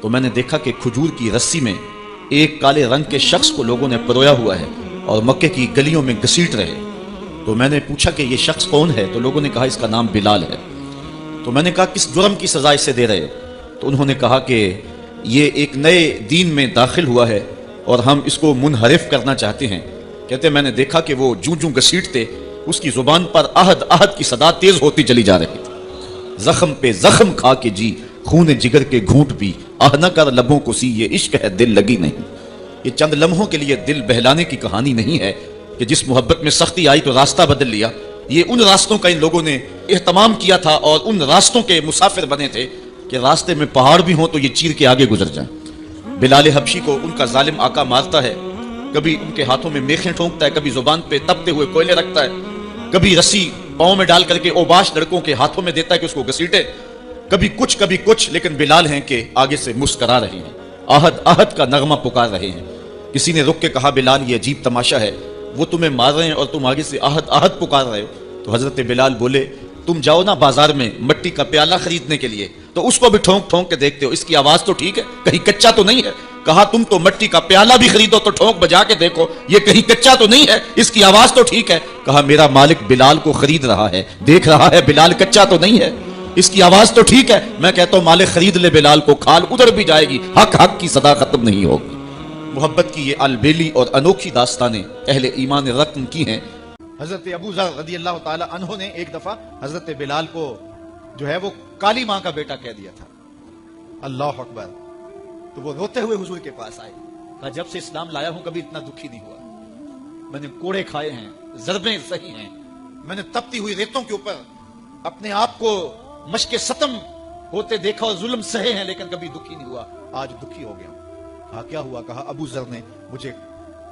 تو میں نے دیکھا کہ کھجور کی رسی میں ایک کالے رنگ کے شخص کو لوگوں نے پرویا ہوا ہے اور مکے کی گلیوں میں گھسیٹ رہے۔ تو میں نے پوچھا کہ یہ شخص کون ہے؟ تو لوگوں نے کہا اس کا نام بلال ہے۔ تو میں نے کہا کس جرم کی سزا اسے دے رہے ہو؟ تو انہوں نے کہا کہ یہ ایک نئے دین میں داخل ہوا ہے اور ہم اس کو منحرف کرنا چاہتے ہیں۔ کہتے میں نے دیکھا کہ وہ جوں جوں گھسیٹتے اس کی زبان پر احد احد کی صدا تیز ہوتی چلی جا رہی تھی۔ زخم پہ زخم کھا کے جی، خون جگر کے گھونٹ بھی، آہ نہ کر لبوں کو سی، یہ عشق ہے دل لگی نہیں۔ یہ چند لمحوں کے لیے دل بہلانے کی کہانی نہیں ہے کہ جس محبت میں سختی آئی تو راستہ بدل لیا۔ یہ ان راستوں کا ان لوگوں نے اہتمام کیا تھا اور ان راستوں کے مسافر بنے تھے کہ راستے میں پہاڑ بھی ہوں تو یہ چیر کے آگے گزر جائیں۔ بلال حبشی کو ان کا ظالم آقا مارتا ہے، کبھی ان کے ہاتھوں میں میخیں ٹھونکتا ہے، کبھی زبان پہ تپتے ہوئے کوئلے رکھتا ہے، کبھی رسی پاؤں میں ڈال کر کے اوباش لڑکوں کے ہاتھوں میں دیتا ہے کہ اس کو گھسیٹے، کبھی کچھ، لیکن بلال ہیں کہ آگے سے مسکرا رہے ہیں، آہد آہد کا نغمہ پکار رہے ہیں۔ کسی نے رک کے کہا بلال یہ عجیب تماشا ہے، وہ تمہیں مار رہے ہیں اور تم آگے سے آہد آہد پکار رہے ہو۔ تو حضرت بلال بولے تم جاؤ نا بازار میں مٹی کا پیالہ خریدنے کے لیے، تو اس کو بھی ٹھونک ٹھونک کے دیکھتے ہو، اس کی آواز تو ٹھیک ہے، کہیں کچا تو نہیں ہے؟ کہا تم تو مٹی کا پیالہ بھی خریدو تو ٹھونک بجا کے دیکھو، یہ کہیں کچا تو نہیں ہے، اس کی آواز تو ٹھیک ہے۔ کہا میرا مالک بلال کو خرید رہا ہے، دیکھ رہا ہے بلال کچا تو نہیں ہے، اس کی آواز تو ٹھیک ہے۔ میں کہتا ہوں مالک خرید لے بلال کو، کھال ادھر بھی جائے گی، حق حق کی صدا ختم نہیں ہوگی۔ محبت کی یہ البیلی اور انوکھی داستانیں اہل ایمان رقم کی ہیں۔ حضرت ابو ذر رضی اللہ تعالی عنہ نے ایک دفعہ حضرت بلال کو جو ہے وہ کالی ماں کا بیٹا کہہ دیا تھا۔ اللہ اکبر۔ تو وہ روتے ہوئے حضور کے پاس آئے، کہا جب سے اسلام لایا ہوں کبھی اتنا دکھی نہیں ہوا، میں نے کوڑے کھائے ہیں، ضربیں سہی ہیں، میں نے تپتی ہوئی ریتوں کے اوپر اپنے آپ کو مشق ستم ہوتے دیکھا اور ظلم سہے ہیں، لیکن کبھی دکھی نہیں ہوا، آج دکھی ہو گیا ہوں۔ کہا کیا ہوا؟ کہا ابو ذر نے مجھے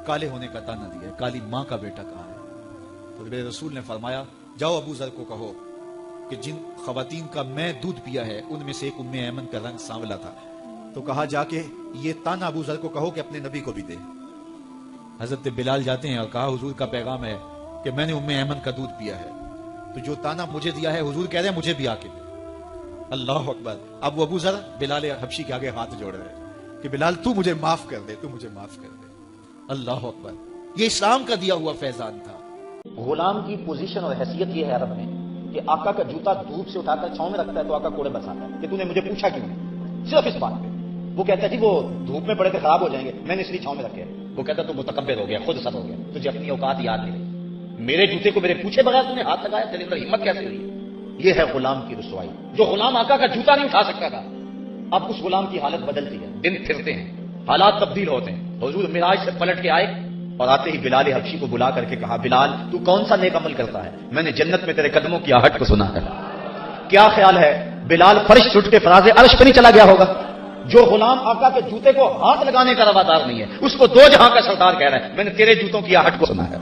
کالے ہونے کا تانا دیا ہے، کالی ماں کا بیٹا کہا ہے۔ تو میرے رسول نے فرمایا جاؤ ابو ذر کو کہو کہ جن خواتین کا میں دودھ پیا ہے ان میں سے ایک ام ایمن کا رنگ سانولا تھا۔ تو کہا جا کے یہ تانا ابو ذر کو کہو کہ اپنے نبی کو بھی دے۔ حضرت بلال جاتے ہیں اور کہا حضور کا پیغام ہے کہ میں نے ام ایمن کا دودھ پیا ہے، تو جو تانا مجھے دیا ہے حضور کہہ رہے ہیں مجھے بھی آ کے دے۔ اللہ اکبر۔ اب وہ ابو ذر بلال حبشی کے آگے ہاتھ جوڑ رہے ہیں کہ بلال تو مجھے معاف کر دے، تو مجھے معاف کر دے۔ اللہ اکبر۔ یہ اسلام کا دیا ہوا فیضان تھا۔ غلام کی پوزیشن اور حیثیت یہ ہے عرب میں کہ آقا کا جوتا دھوپ سے اٹھا کر چھاؤں میں رکھتا ہے تو آقا کوڑے برساتا ہے کہ تو نے مجھے پوچھا کیوں نہیں، صرف اس بات پہ۔ وہ کہتا ہے جی وہ دھوپ میں پڑے تھے خراب ہو جائیں گے، میں نے اس لیے چھاؤں میں رکھے۔ وہ کہتا تو متکبر ہو گیا، خود سر ہو گیا، تجھے اپنی اوقات یاد نہیں رہی، میرے جوتے کو میرے پوچھے بغیر تم نے ہاتھ لگایا، تیری اندر ہمت کیسے ہوئی؟ یہ ہے غلام کی رسوائی۔ جو غلام آقا کا جوتا نہیں اٹھا سکتا تھا، اب اس غلام کی حالت بدلتی ہے، دن پھرتے ہیں، حالات تبدیل ہوتے ہیں۔ حضور معراج سے پلٹ کے آئے اور آتے ہی بلال حبشی کو بلا کر کے کہا بلال تو کون سا نیک عمل کرتا ہے؟ میں نے جنت میں تیرے قدموں کی آہٹ کو سنا ہے۔ کیا خیال ہے بلال فرش چھٹ کے فراز عرش پہ نہیں چلا گیا ہوگا؟ جو غلام آقا کے جوتے کو ہاتھ لگانے کا روادار نہیں ہے، اس کو دو جہاں کا سردار کہہ رہا ہے میں نے تیرے جوتوں کی آہٹ کو سنا ہے۔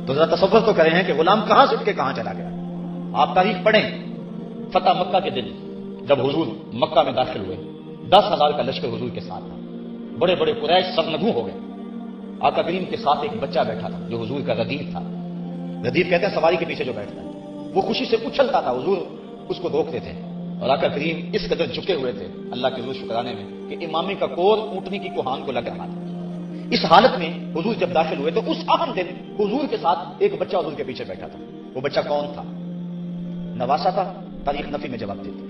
تو ذرا تصور تو کریں کہ غلام کہاں سے اٹھ کے کہاں چلا گیا۔ آپ تاریخ پڑھیں، فتح مکہ کے دن جب حضور مکہ میں داخل ہوئے، 10,000 کا لشکر حضور کے ساتھ تھا، بڑے بڑے قریش سرنگوں ہو گئے۔ آقا کریم کے ساتھ ایک بچہ بیٹھا تھا جو حضور کا ردیف تھا۔ ردیف کہتے ہیں سواری کے پیچھے جو بیٹھتا ہے، وہ خوشی سے اچھلتا تھا، حضور اس کو روکتے تھے، اور آقا کریم اس قدر جھکے ہوئے تھے اللہ کے حضور شکرانے میں کہ امامے کا کور اونٹنی کی کوہان کو لگ رہا تھا۔ اس حالت میں حضور جب داخل ہوئے تو اس اہم دن حضور کے ساتھ ایک بچہ حضور کے پیچھے بیٹھا تھا۔ وہ بچہ کون تھا؟ نواسا تھا، تاریخ نفی میں جواب دیتی۔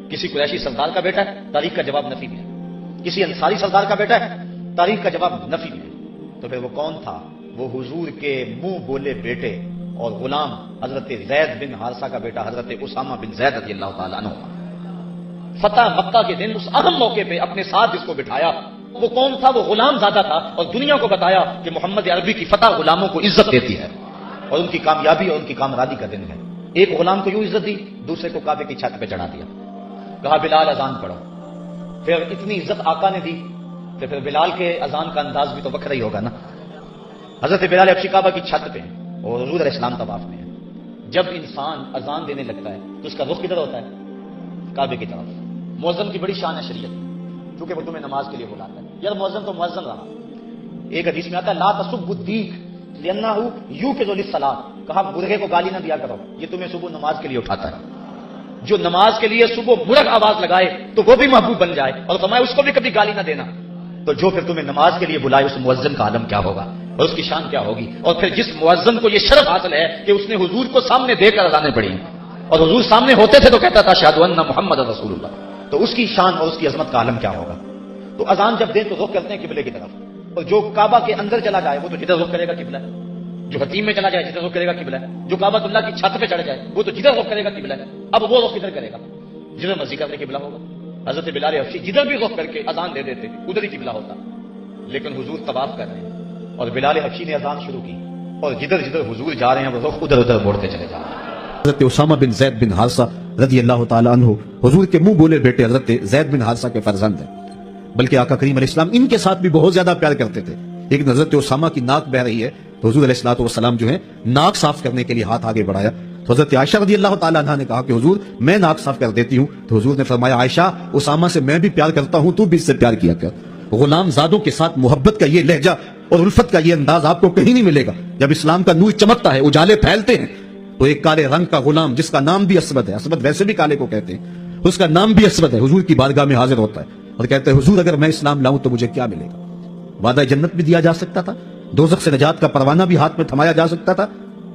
کسی قریشی سردار کا بیٹا ہے، تاریخ کا جواب نفی میں ہے۔ کسی انصاری سردار کا بیٹا ہے، تاریخ کا جواب نفی میں ہے۔ تو پھر وہ کون تھا؟ وہ حضور کے منہ بولے بیٹے اور غلام حضرت زید بن حارثہ کا بیٹا حضرت اسامہ بن زید رضی اللہ تعالیٰ عنہ۔ فتح مکہ کے دن اس اہم موقع پہ اپنے ساتھ جس کو بٹھایا وہ کون تھا؟ وہ غلام زادہ تھا، اور دنیا کو بتایا کہ محمد عربی کی فتح غلاموں کو عزت دیتی ہے اور ان کی کامیابی اور ان کی کامرانی کا دن ہے۔ ایک غلام کو یوں عزت دی، دوسرے کو کعبے کی چھت پہ چڑھا دیا، کہا بلال اذان پڑھو۔ پھر اتنی عزت آقا نے دی تو پھر بلال کے اذان کا انداز بھی تو بکھرا ہی ہوگا نا۔ حضرت بلال حبشی کعبہ کی چھت پہ اور حضور علیہ السلام طواف میں ہے۔ جب انسان اذان دینے لگتا ہے تو اس کا رخ کدھر ہوتا ہے؟ کعبے کی طرف۔ مؤذن کی بڑی شان ہے شریعت میں، کیونکہ وہ تمہیں نماز کے لیے بلاتا ہے۔ یار مؤذن تو مؤذن رہا۔ ایک حدیث میں آتا ہے لا تسبوا الدیک لانه یوقظ للصلاۃ، کہا مرغے کو گالی نہ دیا کرو، یہ تمہیں صبح نماز کے لیے اٹھاتا ہے۔ جو نماز کے لیے صبح برق آواز لگائے تو وہ بھی محبوب بن جائے، اور فرمایا اس کو بھی کبھی گالی نہ دینا، تو جو پھر تمہیں نماز کے لیے بلائے اس مؤذن کا عالم کیا ہوگا اور اس کی شان کیا ہوگی؟ اور پھر جس مؤذن کو یہ شرف حاصل ہے کہ اس نے حضور کو سامنے دے کر اذانیں پڑھی، اور حضور سامنے ہوتے تھے تو کہتا تھا اشہد ان محمد رسول اللہ، تو اس کی شان اور اس کی عظمت کا عالم کیا ہوگا؟ تو اذان جب دیں تو رخ کرتے ہیں قبلے کی طرف، اور جو کعبہ کے اندر چلا جائے وہ تو جدھر رخ کرے گا قبلہ ہے، جو حتیم میں چلا جائے جدھر رخ کرے گا قبلہ ہے، جو کعبۃ اللہ کی چھت پہ چڑھ جائے وہ تو جدھر رخ کرے گا قبلہ ہے۔ اب وہ رخ کدھر کرے گا؟ جدھر مرضی کا قبلہ ہوگا۔ حضرت بلال حبشی جدھر بھی رخ کر کے اذان دے دیتے ادھر ہی قبلہ ہوتا، لیکن حضور طواف کر رہے ہیں اور بلال حبشی نے اذان شروع کی، اور جدھر جدھر حضور جا رہے ہیں وہ رخ ادھر ادھر موڑتے چلے جا رہے ہیں۔ حضرت اسامہ بن زید بن حارثہ رضی اللہ تعالی عنہ حضور کے منہ بولے بیٹے حضرت زید بن حارثہ کے فرزند ہیں، بلکہ آقا کریم علیہ السلام ان کے ساتھ بھی بہت زیادہ پیار کرتے تھے۔ لیکن حضرت اسامہ کی ناک بہ رہی ہے تو حضور علیہ الصلوۃ والسلام جو ہے ناک صاف کرنے کے لیے ہاتھ آگے بڑھایا، تو حضرت عائشہ رضی اللہ تعالی عنہا نے کہا کہ حضور میں ناک صاف کر دیتی ہوں، تو حضور نے فرمایا عائشہ اسامہ سے میں بھی پیار کرتا ہوں، تو بھی اس سے پیار کیا کر۔ غلام زادوں کے ساتھ محبت کا یہ لہجہ اور الفت کا یہ انداز آپ کو کہیں نہیں ملے گا۔ جب اسلام کا نور چمکتا ہے، اجالے پھیلتے ہیں، تو ایک کالے رنگ کا غلام جس کا نام بھی اسود ہے، اسود ویسے بھی کالے کو کہتے ہیں، اس کا نام بھی اسود ہے، حضور کی بارگاہ میں حاضر ہوتا ہے اور کہتا ہے حضور اگر میں اسلام لاؤں تو مجھے کیا ملے گا؟ وعدہ جنت بھی دیا جا سکتا تھا، دوزخ سے نجات کا پروانہ بھی ہاتھ میں تھمایا جا سکتا تھا،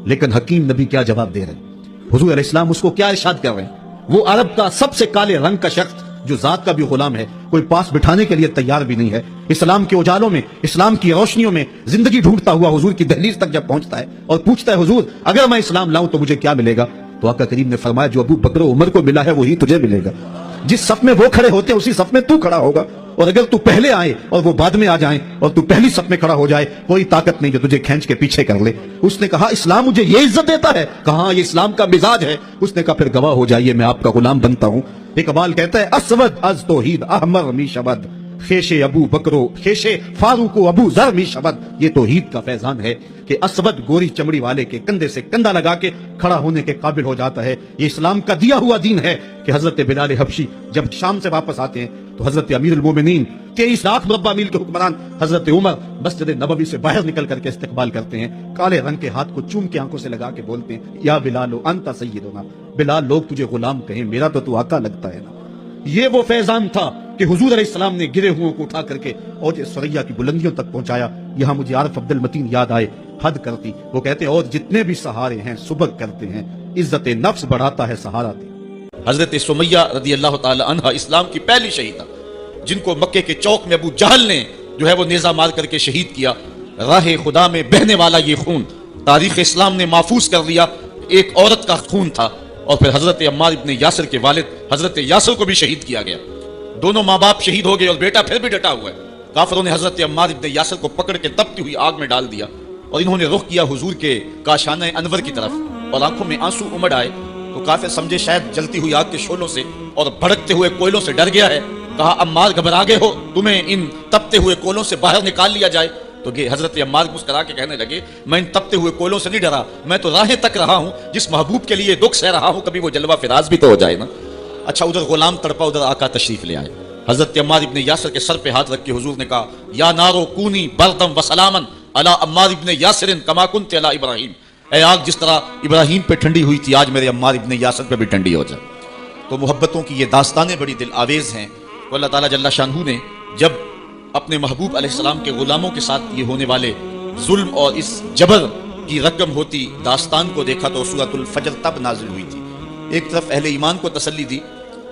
لیکن حکیم نبی کیا جواب دے رہے ہیں؟ حضور علیہ السلام اس کو کیا ارشاد کر رہے ہیں؟ وہ عرب کا سب سے کالے رنگ کا شخص جو ذات کا بھی غلام ہے، کوئی پاس بٹھانے کے لیے تیار بھی نہیں ہے، اسلام کے اجالوں میں، اسلام کی روشنیوں میں زندگی ڈھونڈتا ہوا حضور کی دہلیز تک جب پہنچتا ہے اور پوچھتا ہے حضور اگر میں اسلام لاؤں تو مجھے کیا ملے گا؟ تو آقا کریم نے فرمایا جو ابو بکر و عمر کو ملا ہے وہی تجھے ملے گا۔ جس صف میں وہ کھڑے ہوتے ہیں اسی صف میں تو کھڑا ہوگا، اور اگر تو پہلے آئے اور وہ بعد میں آ جائیں اور تو پہلی صف میں کھڑا ہو جائے کوئی طاقت نہیں جو تجھے کھینچ کے پیچھے کر لے۔ اس نے کہا اسلام مجھے یہ عزت دیتا ہے؟ کہا یہ اسلام کا مزاج ہے۔ اس نے کہا پھر گواہ ہو جائیے میں آپ کا غلام بنتا ہوں۔ اقبال کہتا ہے اسود از توحید احمر می شود، خیش ابو بکرو خیش فاروق ابو ذر می شود۔ یہ توحید کا فیضان ہے کہ اسود گوری چمڑی والے کے کندھے سے کندھا لگا کے کھڑا ہونے کے قابل ہو جاتا ہے۔ یہ اسلام کا دیا ہوا دین ہے کہ حضرت بلال حبشی جب شام سے واپس آتے ہیں تو حضرت امیر المومنین 23 لاکھ مربع میل کے حکمران حضرت عمر مسجد نبوی سے باہر نکل کر کے استقبال کرتے ہیں، کالے رنگ کے ہاتھ کو چوم کے آنکھوں سے لگا کے بولتے ہیں یا بلال انت سیدنا، بلال لوگ تجھے غلام کہیں، میرا تو آقا لگتا ہے نا۔ یہ وہ فیضان تھا کہ حضور علیہ السلام نے گرے ہوئوں کو اٹھا کر کے اور سریا کی بلندیوں تک پہنچایا۔ یہاں مجھے عارف عبد المتین یاد آئے، حد کرتی، وہ کہتے ہیں اور جتنے بھی سہارے ہیں سبق کرتے ہیں، عزت نفس بڑھاتا ہے سہارا دے۔ حضرت سمیہ رضی اللہ تعالی عنہ اسلام کی پہلی شہیدہ، جن کو مکے کے چوک میں ابو جہل نے جو ہے وہ نیزہ مار کر کے شہید کیا۔ راہ خدا میں بہنے والا یہ خون تاریخ اسلام نے محفوظ کر لیا، ایک عورت کا خون تھا۔ اور پھر حضرت عمار ابن یاسر کے والد حضرت یاسر کو بھی شہید کیا گیا۔ دونوں ماں باپ شہید ہو گئے اور بیٹا پھر بھی ڈٹا ہوا ہے۔ کافروں نے حضرت عمار ابن یاسر کو پکڑ کے تپتی ہوئی آگ میں ڈال دیا، اور انہوں نے رخ کیا حضور کے کاشانہ انور کی طرف، اور آنکھوں میں آنسو امڑ آئے تو کافر سمجھے شاید جلتی ہوئی آگ کے شعلوں سے اور بھڑکتے ہوئے کوئلوں سے ڈر گیا ہے۔ کہا عمار گھبرا گئے ہو، تمہیں ان تپتے ہوئے کوئلوں سے باہر نکال لیا جائے؟ تو حضرت عمار مسکرا کے کہنے لگے میں ان تپتے ہوئے کوئلوں سے نہیں ڈرا، میں تو راہیں تک رہا ہوں، جس محبوب کے لیے دکھ سہ رہا ہوں کبھی وہ جلوہ فراز بھی تو ہو جائے نا۔ اچھا ادھر غلام تڑپا، ادھر آقا تشریف لے آئے۔ حضرت عمار ابن یاسر کے سر پہ ہاتھ رکھ کے حضور نے کہا یا نارو کونی بردم و سلامن علی عمار ابن یاسر کما کنت علی ابراہیم، اے آگ جس طرح ابراہیم پہ ٹھنڈی ہوئی تھی آج میرے عمار ابن یاسر پہ بھی ٹھنڈی ہو جائے۔ تو محبتوں کی یہ داستانیں بڑی دل آویز ہیں۔ تو اللہ تعالیٰ جل شانہ نے جب اپنے محبوب علیہ السلام کے غلاموں کے ساتھ یہ ہونے والے ظلم اور اس جبر کی رقم ہوتی داستان کو دیکھا تو سورۃ الفجر تب نازل ہوئی تھی۔ ایک طرف اہل ایمان کو تسلی دی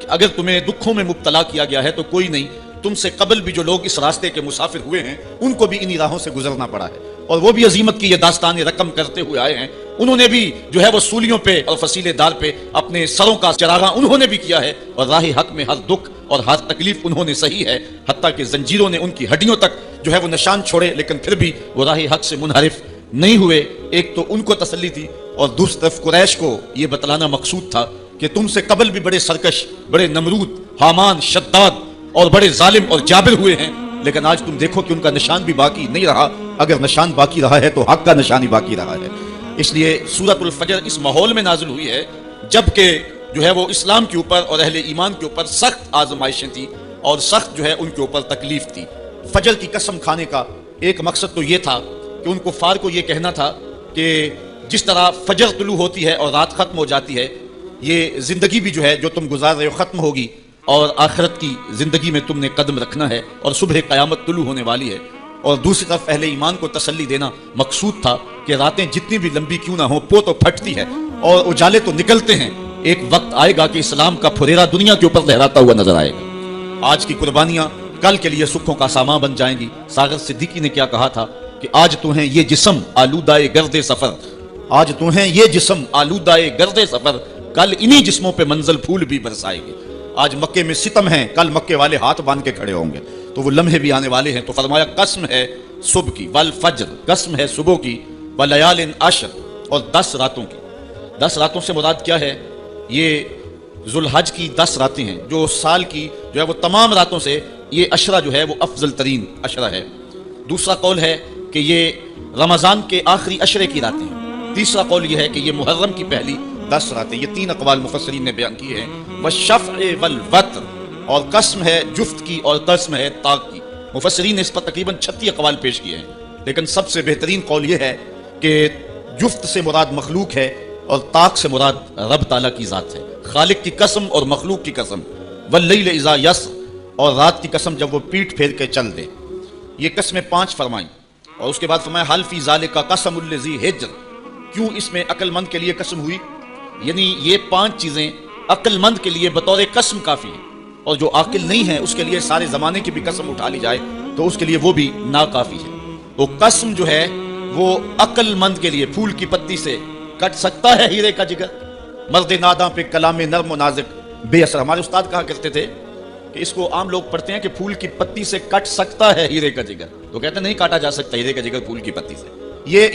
کہ اگر تمہیں دکھوں میں مبتلا کیا گیا ہے تو کوئی نہیں، تم سے قبل بھی جو لوگ اس راستے کے مسافر ہوئے ہیں ان کو بھی انہی راہوں سے گزرنا پڑا ہے، اور وہ بھی عظیمت کی یہ داستانیں رقم کرتے ہوئے آئے ہیں۔ انہوں نے بھی جو ہے وہ سولیوں پہ اور فصیلے دار پہ اپنے سروں کا چراغاں انہوں نے بھی کیا ہے، اور راہ حق میں ہر دکھ اور ہر تکلیف انہوں نے سہی ہے، حتیٰ کہ زنجیروں نے ان کی ہڈیوں تک جو ہے وہ نشان چھوڑے، لیکن پھر بھی وہ راہ حق سے منحرف نہیں ہوئے۔ ایک تو ان کو تسلی تھی، اور دوسری طرف قریش کو یہ بتلانا مقصود تھا کہ تم سے قبل بھی بڑے سرکش، بڑے نمرود، حامان، شداد اور بڑے ظالم اور جابر ہوئے ہیں، لیکن آج تم دیکھو کہ ان کا نشان بھی باقی نہیں رہا۔ اگر نشان باقی رہا ہے تو حق کا نشان ہی باقی رہا ہے۔ اس لیے سورۃ الفجر اس ماحول میں نازل ہوئی ہے جبکہ جو ہے وہ اسلام کے اوپر اور اہل ایمان کے اوپر سخت آزمائشیں تھیں اور سخت جو ہے ان کے اوپر تکلیف تھی۔ فجر کی قسم کھانے کا ایک مقصد تو یہ تھا کہ ان کفار کو یہ کہنا تھا کہ جس طرح فجر طلوع ہوتی ہے اور رات ختم ہو جاتی ہے، یہ زندگی بھی جو ہے جو تم گزار رہے ہو ختم ہوگی، اور آخرت کی زندگی میں تم نے قدم رکھنا ہے، اور صبح قیامت طلوع ہونے والی ہے۔ اور دوسری طرف اہل ایمان کو تسلی دینا مقصود تھا کہ راتیں جتنی بھی لمبی کیوں نہ ہوں، پو تو پھٹتی ہے اور اجالے تو نکلتے ہیں، ایک وقت آئے گا کہ اسلام کا پھریرا دنیا کے اوپر لہراتا ہوا نظر آئے گا۔ آج کی قربانیاں کل کے لیے سکھوں کا سامان بن جائیں گی۔ ساغر صدیقی نے کیا کہا تھا کہ آج تو ہیں یہ جسم آلودہ گرد سفر، آج تو ہیں یہ جسم آلودہ گرد سفر، کل انہی جسموں پہ منزل پھول بھی برسائے گی۔ آج مکے میں ستم ہیں، کل مکے والے ہاتھ باندھ کے کھڑے ہوں گے، تو وہ لمحے بھی آنے والے ہیں۔ تو فرمایا قسم ہے صبح کی، والفجر، قسم ہے صبح کی، ولیال عشر، اور 10 راتوں کی۔ 10 راتوں سے مراد کیا ہے؟ یہ ذوالحج کی 10 راتیں ہیں، جو سال کی جو ہے وہ تمام راتوں سے یہ عشرہ جو ہے وہ افضل ترین عشرہ ہے۔ دوسرا قول ہے کہ یہ رمضان کے آخری عشرے کی راتیں ہیں۔ تیسرا قول یہ ہے کہ یہ محرم کی پہلی 10 راتیں۔ یہ 3 اقوال مفسرین نے بیان کیے ہیں۔ والشفع والوتر، اور قسم ہے جفت کی اور قسم ہے طاق کی۔ مفسرین نے اس پر تقریباً 36 اقوال پیش کیے ہیں، لیکن سب سے بہترین قول یہ ہے کہ جفت سے مراد مخلوق ہے اور طاق سے مراد رب تعالیٰ کی ذات ہے۔ خالق کی قسم اور مخلوق کی قسم۔ واللیل اذا یسر، اور رات کی قسم جب وہ پیٹ پھیر کے چل دے۔ یہ قسمیں 5 فرمائیں، اور اس کے بعد فرمایا حل فی ذالک قسم الذی حجر، کیوں اس میں عقل مند کے لیے قسم ہوئی؟ یعنی یہ 5 چیزیں عقل مند کے لیے بطور قسم کافی ہیں، اور جو عاقل نہیں ہے اس کے لیے سارے زمانے کی بھی قسم اٹھا لی جائے تو اس کے لیے وہ بھی ناکافی ہے۔ وہ قسم جو ہے وہ عقل مند کے لیے پھول کی پتی سے کٹ سکتا ہے ہیرے کا جگر، مرد ناداں پہ کلام نرم و نازک بے اثر۔ ہمارے استاد کہا کرتے تھے کہ اس کو عام لوگ پڑھتے ہیں کہ پھول کی پتی سے کٹ سکتا ہے ہیرے کا جگر، تو کہتے ہیں نہیں کاٹا جا سکتا ہیرے کا جگر پھول کی پتی سے۔ یہ